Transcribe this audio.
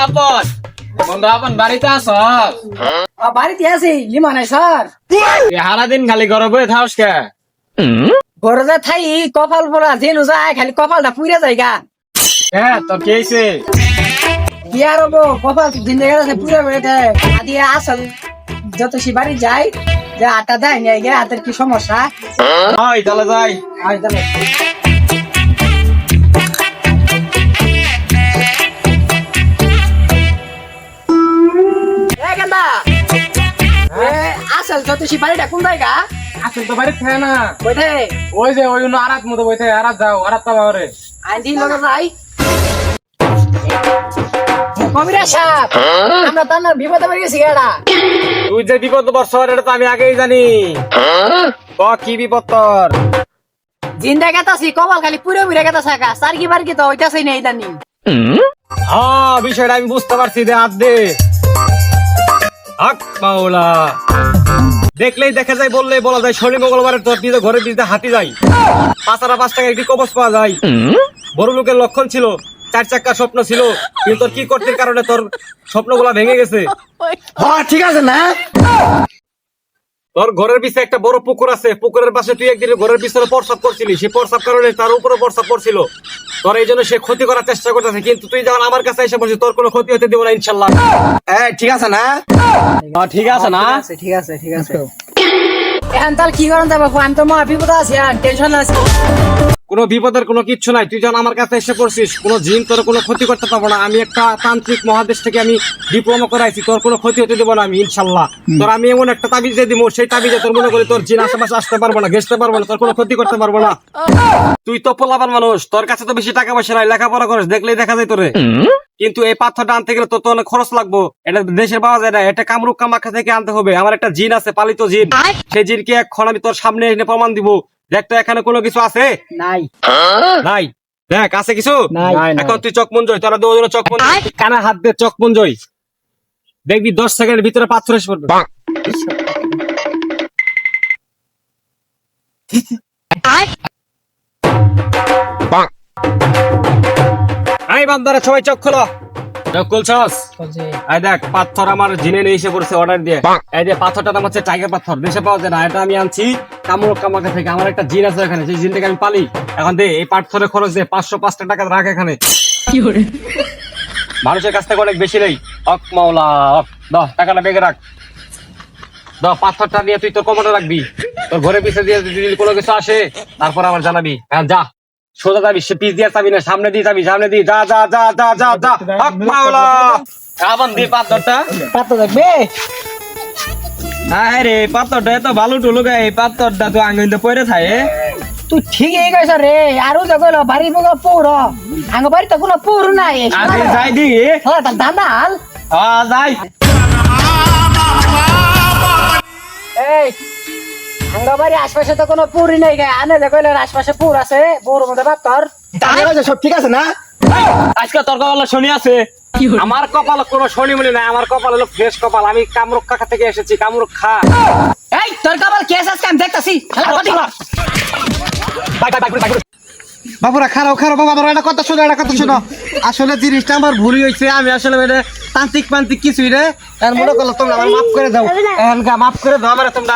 আপন বন্ধু আপন বাড়িতে আস বাড়িতে আছি লিমানে স্যার সারা দিন খালি ঘরে বয়ে থাকস কে ঘরে থাই কপাল পড়া জেনু যায় খালি কপালটা পুড়ে যায় গা হ্যাঁ তোর কি হয়েছে কি আর হবো কপাল জিন্দগি আছে পুড়ে বেড়ে দেয় আদি আসল যত সে বাড়ি যায় যে আটা দেয় নিয়ে গে হাতের কি সমস্যা হয় তাহলে যাই আয় তাহলে আসল যত সে বাড়িটা কোন জায়গা আসল তো বাড়ি থাকে না বইতে ওই যে ওই আরাত মতো বইতে আরাত যাও আরাত পাবা ওরে আইন লগে যাই কবিরা সাহেব আমরা তো না বিপদে পড়ে গেছি গাড়া তুই যে বিপদ বর্ষর এটা তো আমি আগেই জানি কি বিপদ তোর জিন্দা গেতাছি কপাল খালি পুরো পুরো গেতাছে গা সার কি বার কি তো হইতাছে না ইদানি হ্যাঁ বিষয়টা আমি বুঝতে পারছি দে হাত দে হক মাওলা দেখলেই দেখা যায় বললেই বলা যায় শনি মঙ্গলবারের তোর দিতে ঘরের দিতে হাতি যায় 5 টাকা একটি কবচ পাওয়া যায় বড় লোকের লক্ষণ ছিল 4 চাকার স্বপ্ন ছিল কিন্তু তোর কি করতে কারণে তোর স্বপ্নগুলা ভেঙে গেছে হ্যাঁ ঠিক আছে না তোর ঘরের পিছনে একটা বড় পুকুর আছে পুকুরের পাশে তুই একদিন ঘরের পিছনে প্রস্রাব করছিলি সেই প্রস্রাব কারণে তার উপরে প্রস্রাব করছিল তোর এই জন্য সে ক্ষতি করার চেষ্টা করতেছে কিন্তু তুই যখন আমার কাছে এসে বলছিস তোর কোনো ক্ষতি হতে দেবো না ইনশাল্লাহ ঠিক আছে না ঠিক আছে না ঠিক আছে ঠিক আছে এখন তাহলে কি করেন যাবো আমি তো মহা বিপদ আছি টেনশন আছে কোনো বিপদের কোনো কিচ্ছু নাই তুই যখন আমার কাছে এসে পড়ছিস কোনো জিন তোর কোনো ক্ষতি করতে পারবো না আমি একটা তান্ত্রিক মহাদেশ থেকে আমি ডিপ্লোমা করাইছি তোর কোনো ক্ষতি হতে দেবো না আমি ইনশাল্লাহ তোর আমি এমন একটা তাবিজ দিয়ে দিব সেই তাবিজে তোর মনে করি তোর জিন আশেপাশে আসতে পারবো না ঘেসতে পারবো না তোর কোনো ক্ষতি করতে পারবো না তুই তো পোলাপান মানুষ তোর কাছে তো বেশি টাকা পয়সা নাই লেখাপড়া করিস দেখলেই দেখা যায় তোরে কিন্তু এই পাথরটা আনতে গেলে তোর তো অনেক খরচ লাগবো এটা দেশের পাওয়া যায় না এটা কামরুক কামাখ্যা থেকে আনতে হবে আমার একটা জিন আছে পালিত জিন সেই জিনকে এখন আমি তোর সামনে এনে প্রমাণ দিব দেখতো এখানে কোনো কিছু আছে নাই নাই দেখ আছে কিছু নাই। এখন তুই চক মঞ্জয় তোরা দুজনে চক মঞ্জয় কানে হাত দে চক মঞ্জয় দেখবি 10 সেকেন্ডের ভিতরে পাথর এসে পড়বে এই বান্দারা সবাই চোখ খোলো চোখ খুলছস এই দেখ পাথর আমার জিনে নিয়ে এসে পড়ছে অর্ডার দিয়ে এই যে পাথরটা নাম হচ্ছে টাইগার পাথর দেশে পাওয়া যায় না এটা আমি আনছি কামরুক কামাখ্যা থেকে আমার একটা জিন আছে এখানে সেই জিনটাকে আমি পালি এখন দে এই পাথরের খরচ দে 505 টাকা রাখ এখানে কি করে মানুষের কাছ থেকে অনেক বেশি নেই হক মাওলা হক দাও টাকাটা বেগে রাখ দাও পাথরটা নিয়ে তুই তোর কমরে রাখবি তোর ঘরে পিছে দিয়ে যদি কোনো কিছু আসে তারপর আমার জানাবি হ্যাঁ যা সোজা যাবি সে পিছ দিয়ে যাবি না সামনে দিয়ে যাবি সামনে দিয়ে যা যা যা যা যা যা হক মাওলা আবার দি পাথরটা পাতো দেখবে আরে পাথরটা এত ভালো টুলু গায়ে এই পাথরটা তো আঙ্গুল তো পড়ে থাকে তুই ঠিকই কইছ রে আরো তো কইলো বাড়ি বগা পৌর আঙ্গ বাড়ি তো কোনো পৌর নাই আগে যাই দি হ্যাঁ তার দান্দাল যাই এই আঙ্গ বাড়ি আশপাশে তো কোনো পুরি নাই গায়ে আনে যে কইলেন আশপাশে পুর আছে পৌর মধ্যে পাথর সব ঠিক আছে না আজকে তোর কপালে শনি আছে আমার কপালে কোনো শনি মনি নাই আমার কপাল হলো ফ্রেশ কপাল আমি কামরুক কাকা থেকে এসেছি কামরুক খা এই তোর কপাল কেস আছে আমি দেখতাছি বাবুরা খারাপ খারাপ বাবা একটা কথা শোনো একটা কথা শোনো আসলে জিনিসটা আমার ভুলই হয়েছে আমি আসলে এটা তান্ত্রিক পান্ত্রিক কিছুই রে আর মনে করলো তোমরা আমার মাফ করে দাও মাফ করে দাও আমার তোমরা